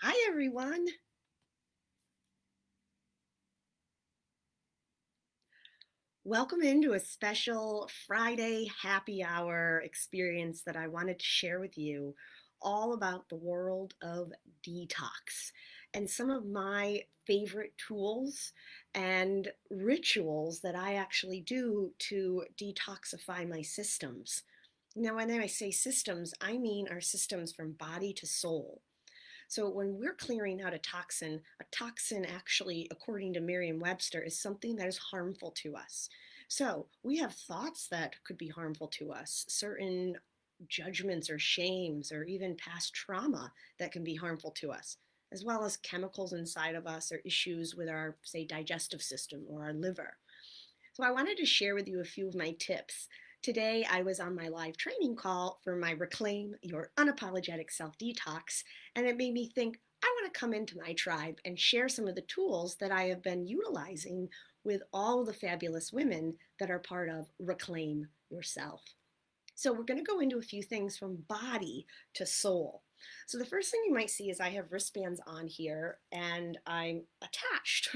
Hi, everyone. Welcome into a special Friday happy hour experience that I wanted to share with you all about the world of detox and some of my favorite tools and rituals that I actually do to detoxify my systems. Now, when I say systems, I mean our systems from body to soul. So when we're clearing out a toxin actually, according to Merriam-Webster, is something that is harmful to us. So we have thoughts that could be harmful to us, certain judgments or shames or even past trauma that can be harmful to us, as well as chemicals inside of us or issues with our, say, digestive system or our liver. So I wanted to share with you a few of my tips. Today, I was on my live training call for my Reclaim Your Unapologetic Self Detox, and it made me think I want to come into my tribe and share some of the tools that I have been utilizing with all the fabulous women that are part of Reclaim Yourself. So, we're going to go into a few things from body to soul. So, the first thing you might see is I have wristbands on here and I'm attached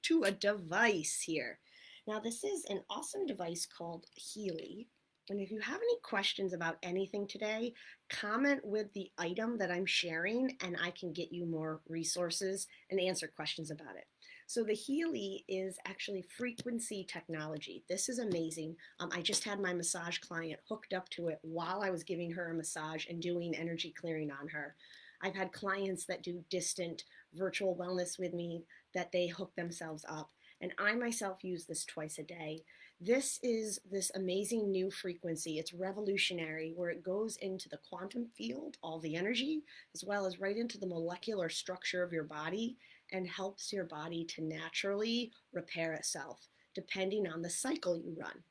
to a device here. Now, this is an awesome device called Healy. And if you have any questions about anything today, comment with the item that I'm sharing, and I can get you more resources and answer questions about it. So, the Healy is actually frequency technology. This is amazing. I just had my massage client hooked up to it while I was giving her a massage and doing energy clearing on her. I've had clients that do distant virtual wellness with me that they hook themselves up. And I myself use this twice a day. This is this amazing new frequency. It's revolutionary where it goes into the quantum field, all the energy, as well as right into the molecular structure of your body and helps your body to naturally repair itself depending on the cycle you run.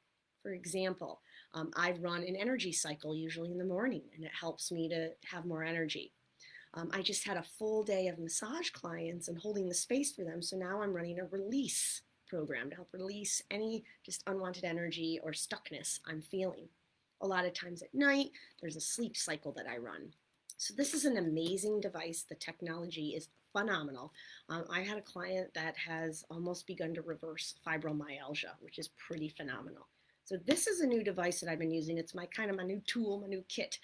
For example, I run an energy cycle usually in the morning, and it helps me to have more energy. I just had a full day of massage clients and holding the space for them. So now I'm running a release program to help release any just unwanted energy or stuckness I'm feeling. A lot of times at night, there's a sleep cycle that I run. So this is an amazing device. The technology is phenomenal. I had a client that has almost begun to reverse fibromyalgia, which is pretty phenomenal. So this is a new device that I've been using. It's my kind of my new tool, my new kit,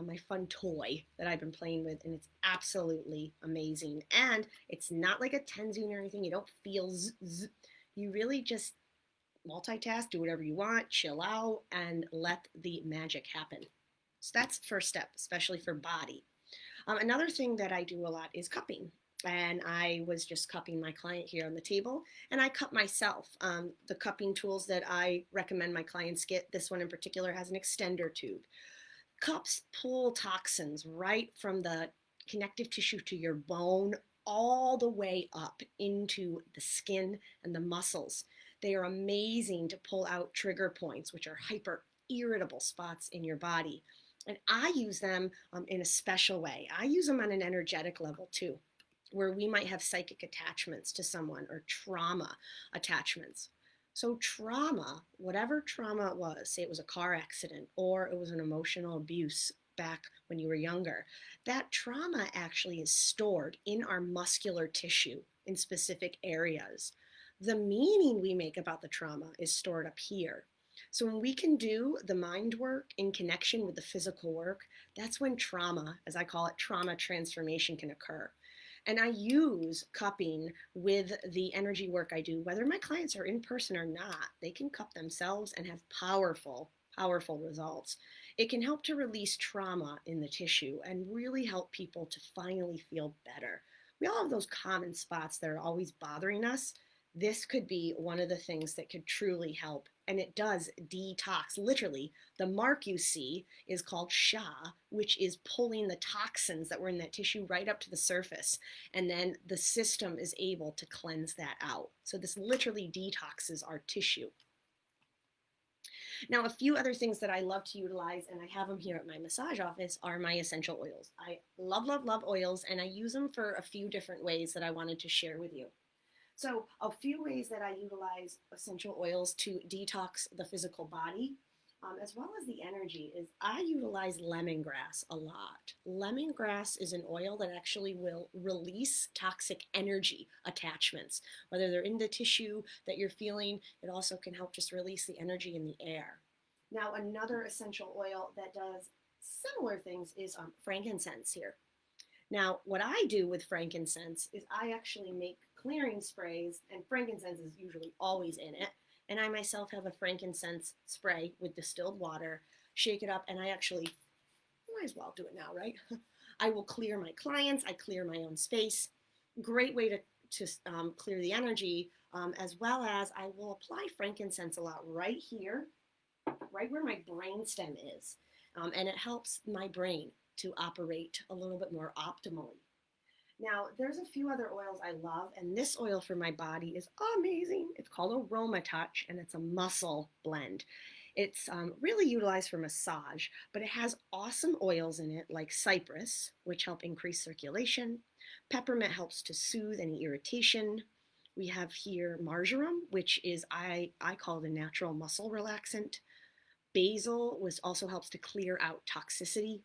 my fun toy that I've been playing with, and it's absolutely amazing. And it's not like a tenzing or anything. You don't feel You really just multitask, do whatever you want, chill out, and let the magic happen. So that's the first step, especially for body. Another thing that I do a lot is cupping. And I was just cupping my client here on the table, and I cup myself. The cupping tools that I recommend my clients get, this one in particular has an extender tube. Cups pull toxins right from the connective tissue to your bone all the way up into the skin and the muscles. They are amazing to pull out trigger points, which are hyper irritable spots in your body. And I use them in a special way. I use them on an energetic level too, where we might have psychic attachments to someone or trauma attachments. So, trauma, whatever trauma it was, say it was a car accident or it was an emotional abuse back when you were younger, that trauma actually is stored in our muscular tissue in specific areas. The meaning we make about the trauma is stored up here. So, when we can do the mind work in connection with the physical work, that's when trauma, as I call it, trauma transformation can occur. And I use cupping with the energy work I do, whether my clients are in person or not. They can cup themselves and have powerful, powerful results. It can help to release trauma in the tissue and really help people to finally feel better. We all have those common spots that are always bothering us. This could be one of the things that could truly help. And it does detox. Literally, the mark you see is called SHA, which is pulling the toxins that were in that tissue right up to the surface. And then the system is able to cleanse that out. So this literally detoxes our tissue. Now, a few other things that I love to utilize, and I have them here at my massage office, are my essential oils. I love, love, love oils, and I use them for a few different ways that I wanted to share with you. So, a few ways that I utilize essential oils to detox the physical body. as well as the energy, is I utilize lemongrass a lot. Lemongrass is an oil that actually will release toxic energy attachments, whether they're in the tissue that you're feeling. It also can help just release the energy in the air. Now, another essential oil that does similar things is frankincense here. Now, what I do with frankincense is I actually make clearing sprays, and frankincense is usually always in it. And I myself have a frankincense spray with distilled water, shake it up, and I actually might as well do it now, right? I will clear my clients, I clear my own space. Great way to clear the energy, as well as I will apply frankincense a lot right here, right where my brain stem is. And it helps my brain to operate a little bit more optimally. Now, there's a few other oils I love, and this oil for my body is amazing. It's called Aroma Touch, and it's a muscle blend. It's really utilized for massage, but it has awesome oils in it like cypress, which help increase circulation. Peppermint helps to soothe any irritation. We have here marjoram, which is I call it a natural muscle relaxant. Basil was also helps to clear out toxicity.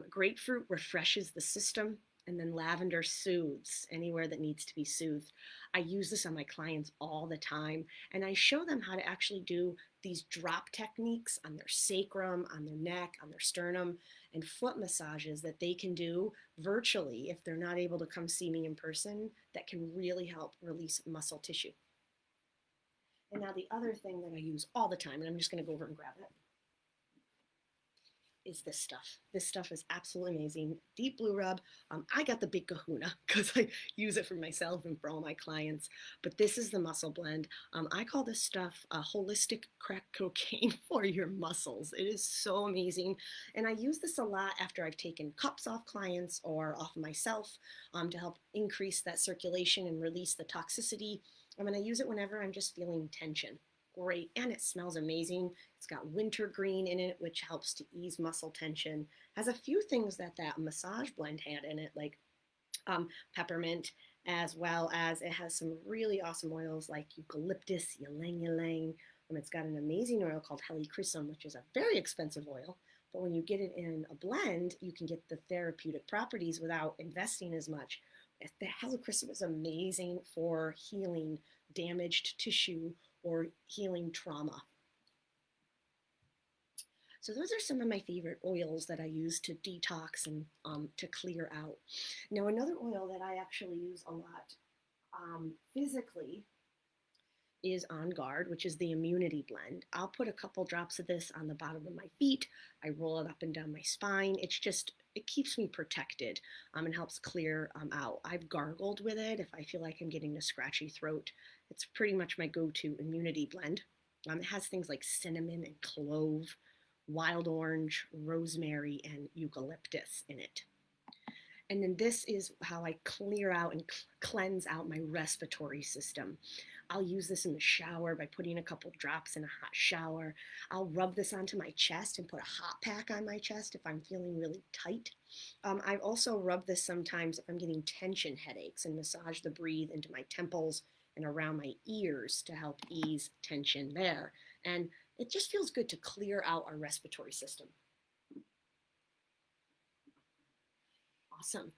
Grapefruit refreshes the system, and then lavender soothes anywhere that needs to be soothed. I use this on my clients all the time, and I show them how to actually do these drop techniques on their sacrum, on their neck, on their sternum, and foot massages that they can do virtually if they're not able to come see me in person, that can really help release muscle tissue. And now the other thing that I use all the time, and I'm just going to go over and grab it, is this stuff. This stuff is absolutely amazing. Deep Blue Rub. I got the big kahuna because I use it for myself and for all my clients. But this is the muscle blend. I call this stuff holistic crack cocaine for your muscles. It is so amazing. And I use this a lot after I've taken cups off clients or off myself to help increase that circulation and release the toxicity. I'm going to use it whenever I'm just feeling tension. Great, and it smells amazing. It's got wintergreen in it, which helps to ease muscle tension. Has a few things that massage blend had in it, like peppermint, as well as it has some really awesome oils like eucalyptus, ylang ylang. It's got an amazing oil called Healy, which is a very expensive oil, but when you get it in a blend, you can get the therapeutic properties without investing as much. The Healy is amazing for healing damaged tissue or healing trauma. So those are some of my favorite oils that I use to detox and to clear out. Now, another oil that I actually use a lot physically is On Guard, which is the immunity blend. I'll put a couple drops of this on the bottom of my feet. I roll it up and down my spine. It keeps me protected and helps clear out. I've gargled with it if I feel like I'm getting a scratchy throat. It's pretty much my go-to immunity blend. It has things like cinnamon and clove, wild orange, rosemary, and eucalyptus in it. And then this is how I clear out and cleanse out my respiratory system. I'll use this in the shower by putting a couple drops in a hot shower. I'll rub this onto my chest and put a hot pack on my chest if I'm feeling really tight. I also rub this sometimes if I'm getting tension headaches and massage the breathe into my temples and around my ears to help ease tension there. And it just feels good to clear out our respiratory system. Awesome.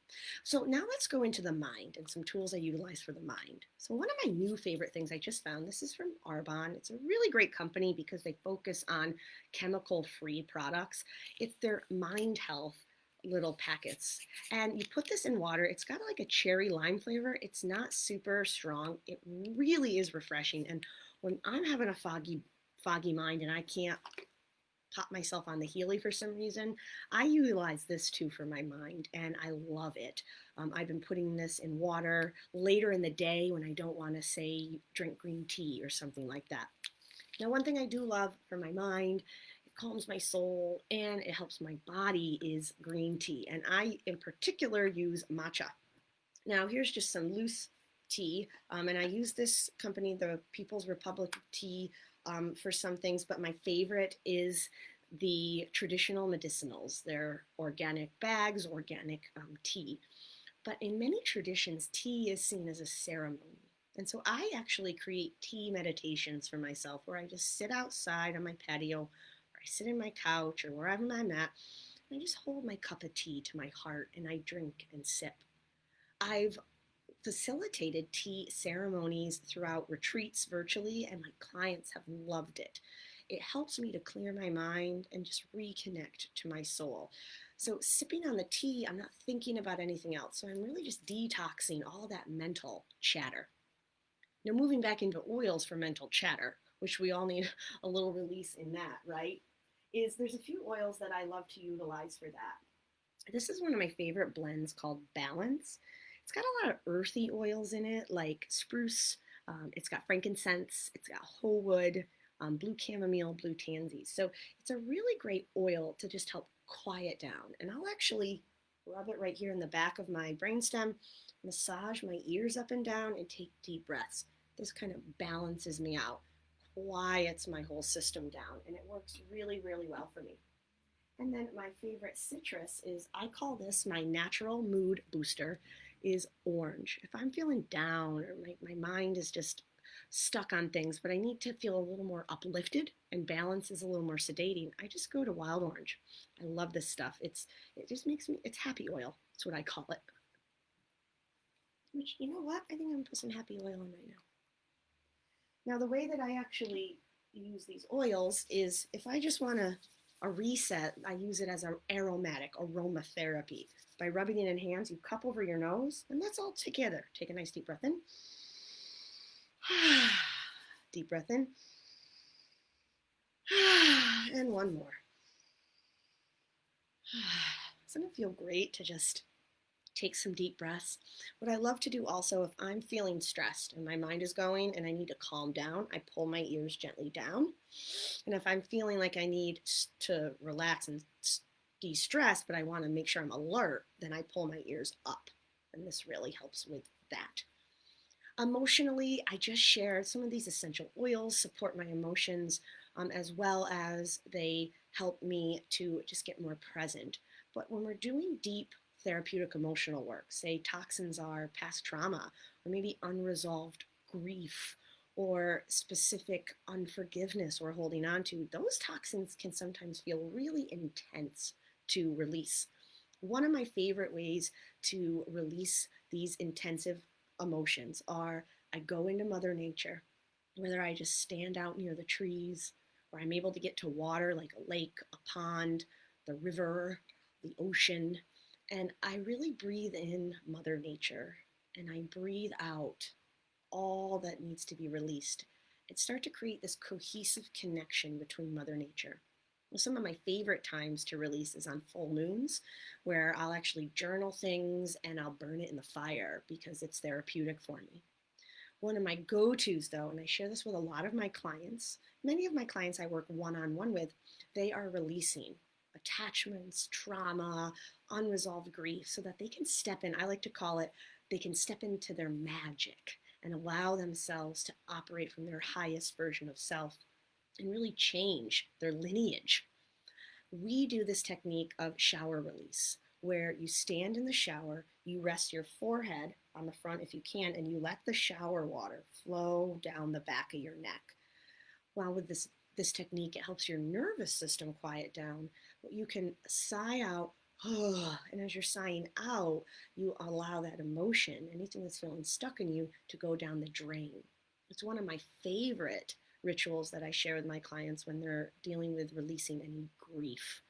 So now let's go into the mind and some tools I utilize for the mind. So one of my new favorite things I just found, this is from Arbonne. It's a really great company because they focus on chemical-free products. It's their mind health little packets. And you put this in water. It's got like a cherry lime flavor. It's not super strong. It really is refreshing. And when I'm having a foggy mind and I can't pop myself on the Healy for some reason, I utilize this too for my mind, and I love it. I've been putting this in water later in the day when I don't want to, say, drink green tea or something like that. Now, one thing I do love for my mind, it calms my soul and it helps my body, is green tea. And I, in particular, use matcha. Now, here's just some loose tea, and I use this company, the People's Republic of Tea, for some things, but my favorite is the traditional medicinals. They're organic bags, organic tea. But in many traditions, tea is seen as a ceremony. And so I actually create tea meditations for myself where I just sit outside on my patio or I sit in my couch or wherever I'm at, and I just hold my cup of tea to my heart and I drink and sip. I've facilitated tea ceremonies throughout retreats virtually, and my clients have loved it. It helps me to clear my mind and just reconnect to my soul. So, sipping on the tea, I'm not thinking about anything else. So, I'm really just detoxing all that mental chatter. Now, moving back into oils for mental chatter, which we all need a little release in that, right? Is there's a few oils that I love to utilize for that. This is one of my favorite blends called Balance. It's got a lot of earthy oils in it, like spruce. It's got frankincense. It's got whole wood, blue chamomile, blue tansy. So it's a really great oil to just help quiet down. And I'll actually rub it right here in the back of my brainstem, massage my ears up and down, and take deep breaths. This kind of balances me out, quiets my whole system down, and it works really, really well for me. And then my favorite citrus is, I call this my natural mood booster, is orange. If I'm feeling down or my mind is just stuck on things, but I need to feel a little more uplifted and balance is a little more sedating, I just go to wild orange. I love this stuff. It just makes me, it's happy oil. That's what I call it. Which, you know what? I think I'm gonna put some happy oil in right now. Now, the way that I actually use these oils is if I just want a reset, I use it as an aromatic aromatherapy. By rubbing it in hands, you cup over your nose, and that's all together. Take a nice deep breath in. Deep breath in. And one more. Doesn't it feel great to just take some deep breaths? What I love to do also, if I'm feeling stressed and my mind is going and I need to calm down, I pull my ears gently down. And if I'm feeling like I need to relax and de-stress, but I want to make sure I'm alert, then I pull my ears up. And this really helps with that. Emotionally, I just shared some of these essential oils support my emotions, as well as they help me to just get more present. But when we're doing deep therapeutic emotional work, say toxins are past trauma, or maybe unresolved grief, or specific unforgiveness we're holding on to, those toxins can sometimes feel really intense to release. One of my favorite ways to release these intensive emotions are I go into Mother Nature, whether I just stand out near the trees, or I'm able to get to water like a lake, a pond, the river, the ocean, and I really breathe in Mother Nature and I breathe out all that needs to be released and start to create this cohesive connection between Mother Nature. Well, some of my favorite times to release is on full moons, where I'll actually journal things and I'll burn it in the fire because it's therapeutic for me. One of my go tos, though, and I share this with a lot of my clients, many of my clients I work one on one with, they are releasing attachments, trauma, unresolved grief so that they can step in. I like to call it, they can step into their magic and allow themselves to operate from their highest version of self and really change their lineage. We do this technique of shower release, where you stand in the shower, you rest your forehead on the front if you can, and you let the shower water flow down the back of your neck. While with this technique, it helps your nervous system quiet down. But you can sigh out, and as you're sighing out, you allow that emotion, anything that's feeling stuck in you, to go down the drain. It's one of my favorite rituals that I share with my clients when they're dealing with releasing any grief.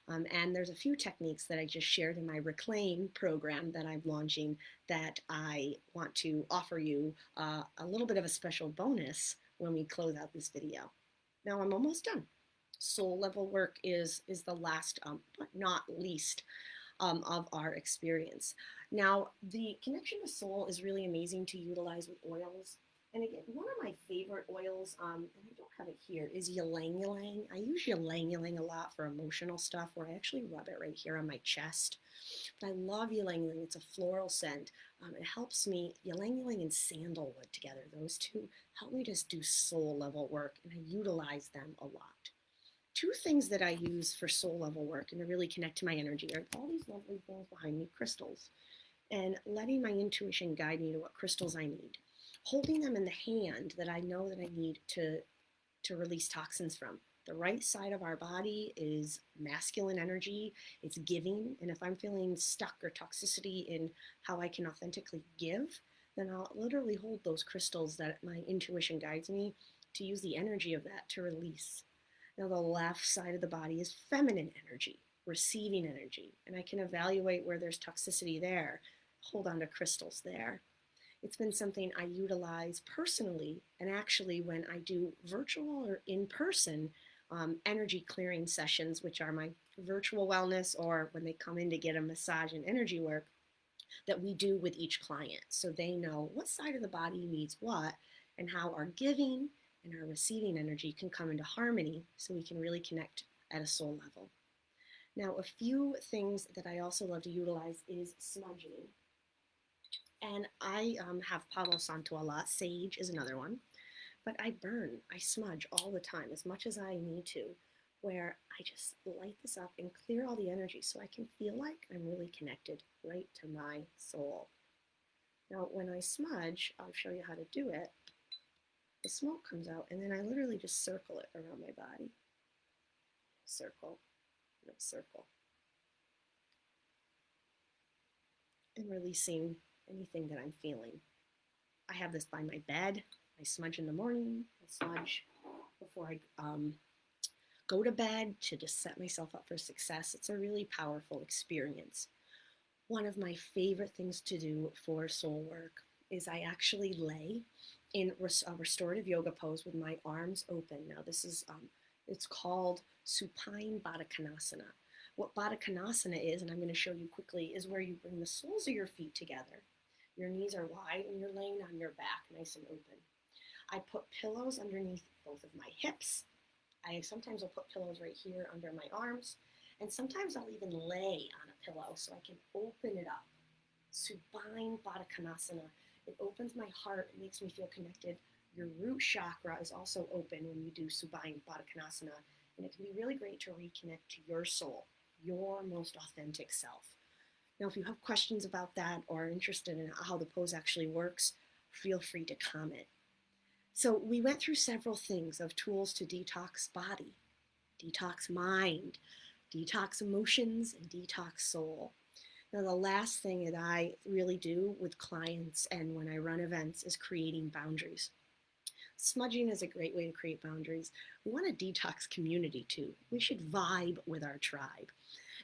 And there's a few techniques that I just shared in my Reclaim program that I'm launching that I want to offer you a little bit of a special bonus when we close out this video. Now I'm almost done. Soul level work is the last, but not least, of our experience. Now, the connection to soul is really amazing to utilize with oils. And again, one of my favorite oils, and I don't have it here, is ylang ylang. I use ylang ylang a lot for emotional stuff, where I actually rub it right here on my chest. But I love ylang ylang. It's a floral scent. It helps me, ylang ylang and sandalwood together, those two help me just do soul level work, and I utilize them a lot. Two things that I use for soul level work and to really connect to my energy are all these lovely things behind me, crystals, and letting my intuition guide me to what crystals I need. Holding them in the hand that I know that I need to release toxins from. The right side of our body is masculine energy, it's giving. And if I'm feeling stuck or toxicity in how I can authentically give, then I'll literally hold those crystals that my intuition guides me to use the energy of that to release. Now, the left side of the body is feminine energy, receiving energy, and I can evaluate where there's toxicity there, hold on to crystals there. It's been something I utilize personally, and actually, when I do virtual or in person energy clearing sessions, which are my virtual wellness, or when they come in to get a massage and energy work, that we do with each client. So they know what side of the body needs what and how our giving and our receiving energy can come into harmony so we can really connect at a soul level. Now, a few things that I also love to utilize is smudging. And I have Palo Santo a lot. Sage is another one. But I burn, I smudge all the time, as much as I need to, where I just light this up and clear all the energy so I can feel like I'm really connected right to my soul. Now, when I smudge, I'll show you how to do it. The smoke comes out, and then I literally just circle it around my body. Circle, no circle. And releasing anything that I'm feeling. I have this by my bed. I smudge in the morning. I smudge before I go to bed to just set myself up for success. It's a really powerful experience. One of my favorite things to do for soul work is I actually lay in a restorative yoga pose with my arms open. Now this is, it's called supine Baddha Konasana. What Baddha Konasana is, and I'm going to show you quickly, is where you bring the soles of your feet together. Your knees are wide and you're laying on your back nice and open. I put pillows underneath both of my hips. I sometimes will put pillows right here under my arms, and sometimes I'll even lay on a pillow so I can open it up. Supine Baddha Konasana. It opens my heart. It makes me feel connected. Your root chakra is also open when you do Supine Baddha Konasana, and it can be really great to reconnect to your soul, your most authentic self. Now, if you have questions about that or are interested in how the pose actually works, feel free to comment. So we went through several things of tools to detox body, detox mind, detox emotions, and detox soul. Now, the last thing that I really do with clients and when I run events is creating boundaries. Smudging is a great way to create boundaries. We want a detox community too. We should vibe with our tribe.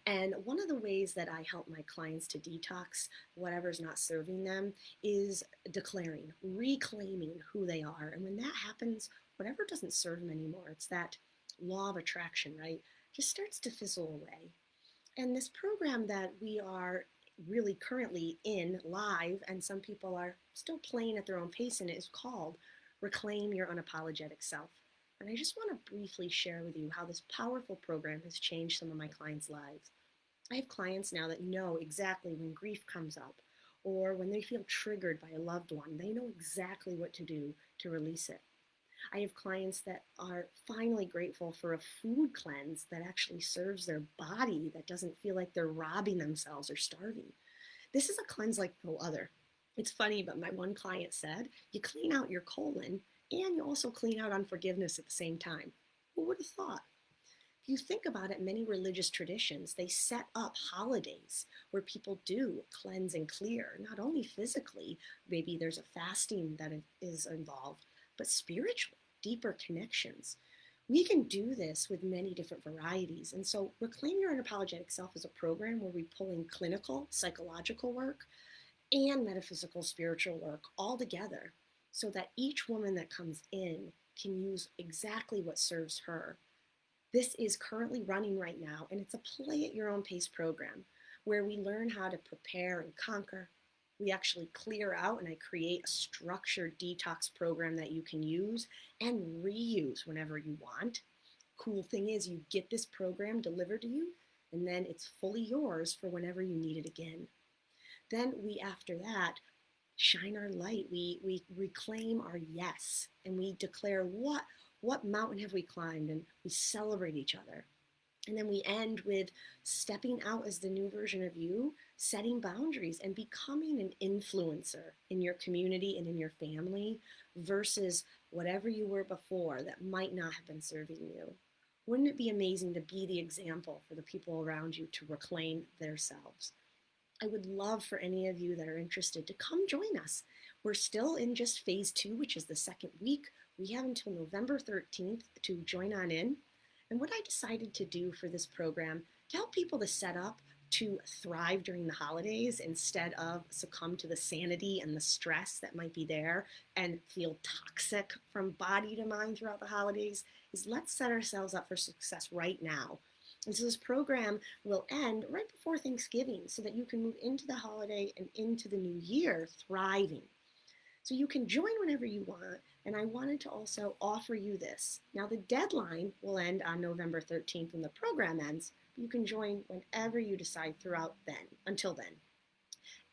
And one of the ways that I help my clients to detox whatever's not serving them is declaring, reclaiming who they are. And when that happens, whatever doesn't serve them anymore, it's that law of attraction, right? Just starts to fizzle away. And this program that we are really currently in live, and some people are still playing at their own pace in it, is called Reclaim Your Unapologetic Self. And I just want to briefly share with you how this powerful program has changed some of my clients' lives. I have clients now that know exactly when grief comes up or when they feel triggered by a loved one. They know exactly what to do to release it. I have clients that are finally grateful for a food cleanse that actually serves their body, that doesn't feel like they're robbing themselves or starving. This is a cleanse like no other. It's funny, but my one client said, you clean out your colon and you also clean out unforgiveness at the same time. Who would have thought? If you think about it, many religious traditions, they set up holidays where people do cleanse and clear, not only physically, maybe there's a fasting that is involved, but spiritually, deeper connections. We can do this with many different varieties. And so Reclaim Your Unapologetic Self is a program where we pull in clinical, psychological work and metaphysical, spiritual work all together so that each woman that comes in can use exactly what serves her. This is currently running right now, and it's a play at your own pace program where we learn how to prepare and conquer. We actually clear out, and I create a structured detox program that you can use and reuse whenever you want. Cool thing is, you get this program delivered to you, and then it's fully yours for whenever you need it again. Then we, after that, shine our light. We reclaim our yes, and we declare what mountain have we climbed, and we celebrate each other. And then we end with stepping out as the new version of you, setting boundaries and becoming an influencer in your community and in your family versus whatever you were before that might not have been serving you. Wouldn't it be amazing to be the example for the people around you to reclaim their selves? I would love for any of you that are interested to come join us. We're still in just phase 2, which is the second week. We have until November 13th to join on in. And what I decided to do for this program to help people to set up to thrive during the holidays instead of succumb to the sanity and the stress that might be there and feel toxic from body to mind throughout the holidays is let's set ourselves up for success right now. And so this program will end right before Thanksgiving so that you can move into the holiday and into the new year thriving. So you can join whenever you want. And I wanted to also offer you this. Now, the deadline will end on November 13th when the program ends. But you can join whenever you decide throughout then, until then.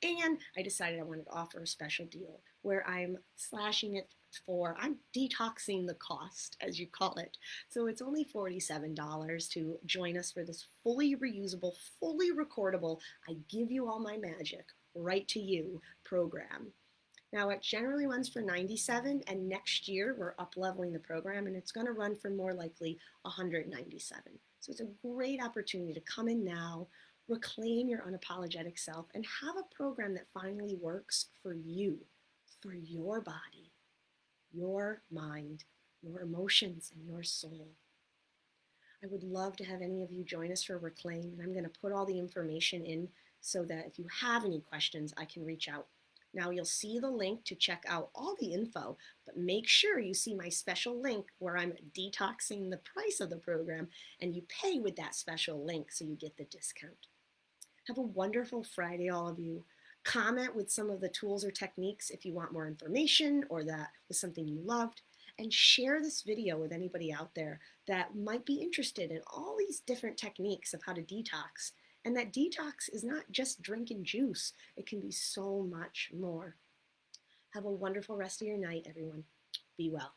And I decided I wanted to offer a special deal where I'm slashing it I'm detoxing the cost, as you call it. So it's only $47 to join us for this fully reusable, fully recordable, I give you all my magic right to you program. Now it generally runs for $97, and next year we're up leveling the program and it's going to run for more likely $197. So it's a great opportunity to come in now, reclaim your unapologetic self, and have a program that finally works for you, for your body, your mind, your emotions, and your soul. I would love to have any of you join us for Reclaim, and I'm going to put all the information in so that if you have any questions, I can reach out. Now you'll see the link to check out all the info, but make sure you see my special link where I'm detoxing the price of the program, and you pay with that special link so you get the discount. Have a wonderful Friday, all of you. Comment with some of the tools or techniques if you want more information or that was something you loved. And share this video with anybody out there that might be interested in all these different techniques of how to detox. And that detox is not just drinking juice. It can be so much more. Have a wonderful rest of your night, everyone. Be well.